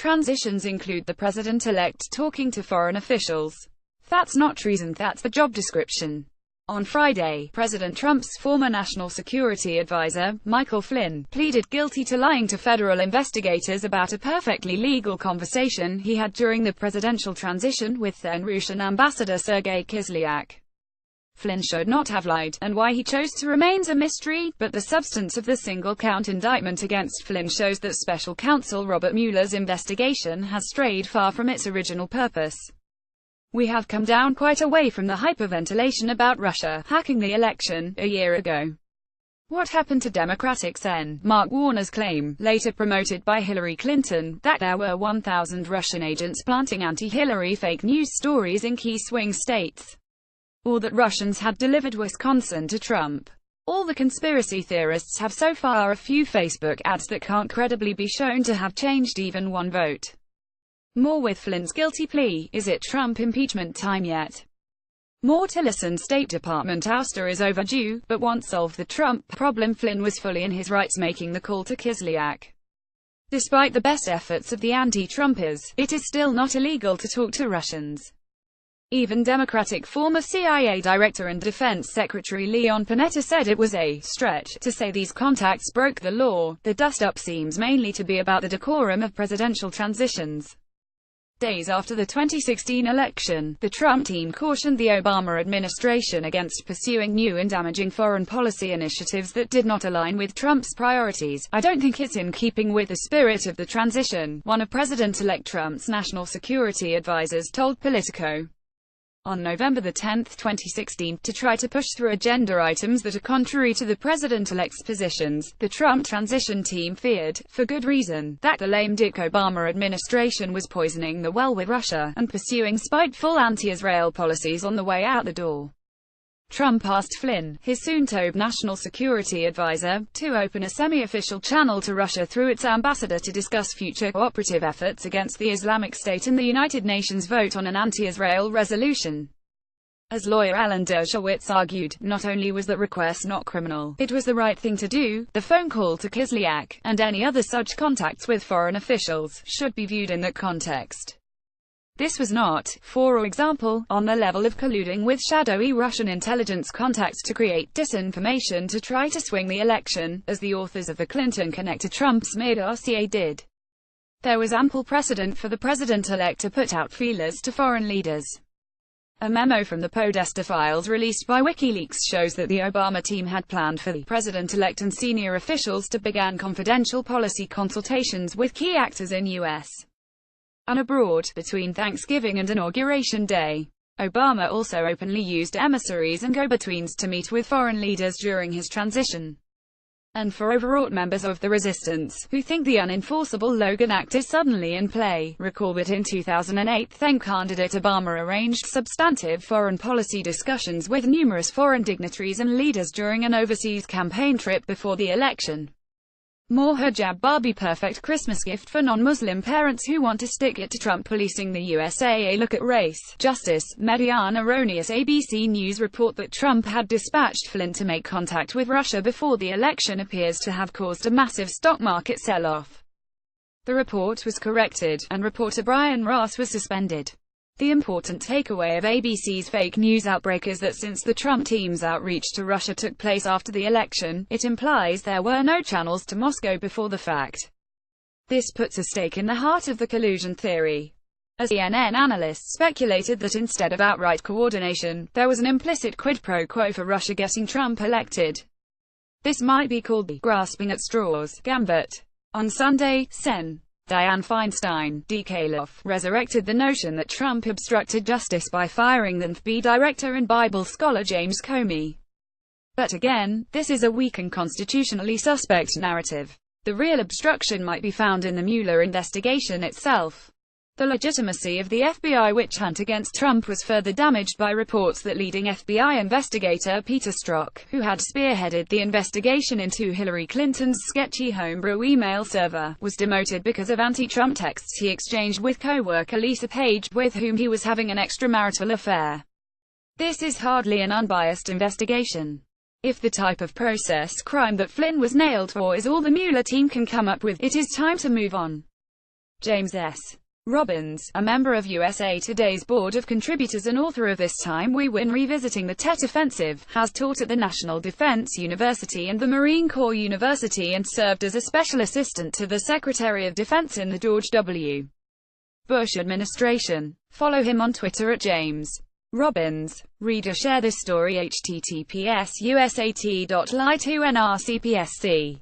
Transitions include the president-elect talking to foreign officials. That's not treason, that's the job description. On Friday, President Trump's former national security advisor, Michael Flynn, pleaded guilty to lying to federal investigators about a perfectly legal conversation he had during the presidential transition with then Russian Ambassador Sergei Kislyak. Flynn should not have lied, and why he chose to remains a mystery, but the substance of the single-count indictment against Flynn shows that special counsel Robert Mueller's investigation has strayed far from its original purpose. We have come down quite a way from the hyperventilation about Russia hacking the election a year ago. What happened to Democratic Sen. Mark Warner's claim, later promoted by Hillary Clinton, that there were 1,000 Russian agents planting anti-Hillary fake news stories in key swing states, or that Russians had delivered Wisconsin to Trump. All the conspiracy theorists have so far a few Facebook ads that can't credibly be shown to have changed even one vote. More with Flynn's guilty plea. Is it Trump impeachment time yet? More Tillerson State Department ouster is overdue, but won't solve the Trump problem. Flynn was fully in his rights making the call to Kislyak. Despite the best efforts of the anti-Trumpers, it is still not illegal to talk to Russians. Even Democratic former CIA Director and Defense Secretary Leon Panetta said it was a stretch to say these contacts broke the law. The dust-up seems mainly to be about the decorum of presidential transitions. Days after the 2016 election, the Trump team cautioned the Obama administration against pursuing new and damaging foreign policy initiatives that did not align with Trump's priorities. I don't think it's in keeping with the spirit of the transition, one of President-elect Trump's national security advisors told Politico. On November 10, 2016, to try to push through agenda items that are contrary to the president-elect's positions, the Trump transition team feared, for good reason, that the lame-duck Obama administration was poisoning the well with Russia, and pursuing spiteful anti-Israel policies on the way out the door. Trump asked Flynn, his soon-to-be national security advisor, to open a semi-official channel to Russia through its ambassador to discuss future cooperative efforts against the Islamic State and the United Nations vote on an anti-Israel resolution. As lawyer Alan Dershowitz argued, not only was that request not criminal, it was the right thing to do. The phone call to Kislyak, and any other such contacts with foreign officials, should be viewed in that context. This was not, for example, on the level of colluding with shadowy Russian intelligence contacts to create disinformation to try to swing the election, as the authors of the Clinton-connected Trump smear dossier did. There was ample precedent for the president-elect to put out feelers to foreign leaders. A memo from the Podesta files released by WikiLeaks shows that the Obama team had planned for the president-elect and senior officials to begin confidential policy consultations with key actors in U.S. and abroad, between Thanksgiving and Inauguration Day. Obama also openly used emissaries and go-betweens to meet with foreign leaders during his transition. And for overwrought members of the resistance, who think the unenforceable Logan Act is suddenly in play, recall that in 2008 then-candidate Obama arranged substantive foreign policy discussions with numerous foreign dignitaries and leaders during an overseas campaign trip before the election. More hijab Barbie perfect Christmas gift for non-Muslim parents who want to stick it to Trump policing the USA. A look at race, justice, media. An erroneous ABC News report that Trump had dispatched Flynn to make contact with Russia before the election appears to have caused a massive stock market sell-off. The report was corrected, and reporter Brian Ross was suspended. The important takeaway of ABC's fake news outbreak is that since the Trump team's outreach to Russia took place after the election, it implies there were no channels to Moscow before the fact. This puts a stake in the heart of the collusion theory. As CNN analysts speculated that instead of outright coordination, there was an implicit quid pro quo for Russia getting Trump elected. This might be called the grasping at straws gambit. On Sunday, Sen. Dianne Feinstein, DK resurrected the notion that Trump obstructed justice by firing the FBI director and Bible scholar James Comey. But again, this is a weak and constitutionally suspect narrative. The real obstruction might be found in the Mueller investigation itself. The legitimacy of the FBI witch hunt against Trump was further damaged by reports that leading FBI investigator Peter Strzok, who had spearheaded the investigation into Hillary Clinton's sketchy homebrew email server, was demoted because of anti-Trump texts he exchanged with co-worker Lisa Page, with whom he was having an extramarital affair. This is hardly an unbiased investigation. If the type of process crime that Flynn was nailed for is all the Mueller team can come up with, it is time to move on. James S. Robbins, a member of USA Today's board of contributors and author of This Time We Win Revisiting the Tet Offensive, has taught at the National Defense University and the Marine Corps University and served as a special assistant to the Secretary of Defense in the George W. Bush administration. Follow him on Twitter at James Robbins. Reader, share this story https://usat.ly2nrcpsc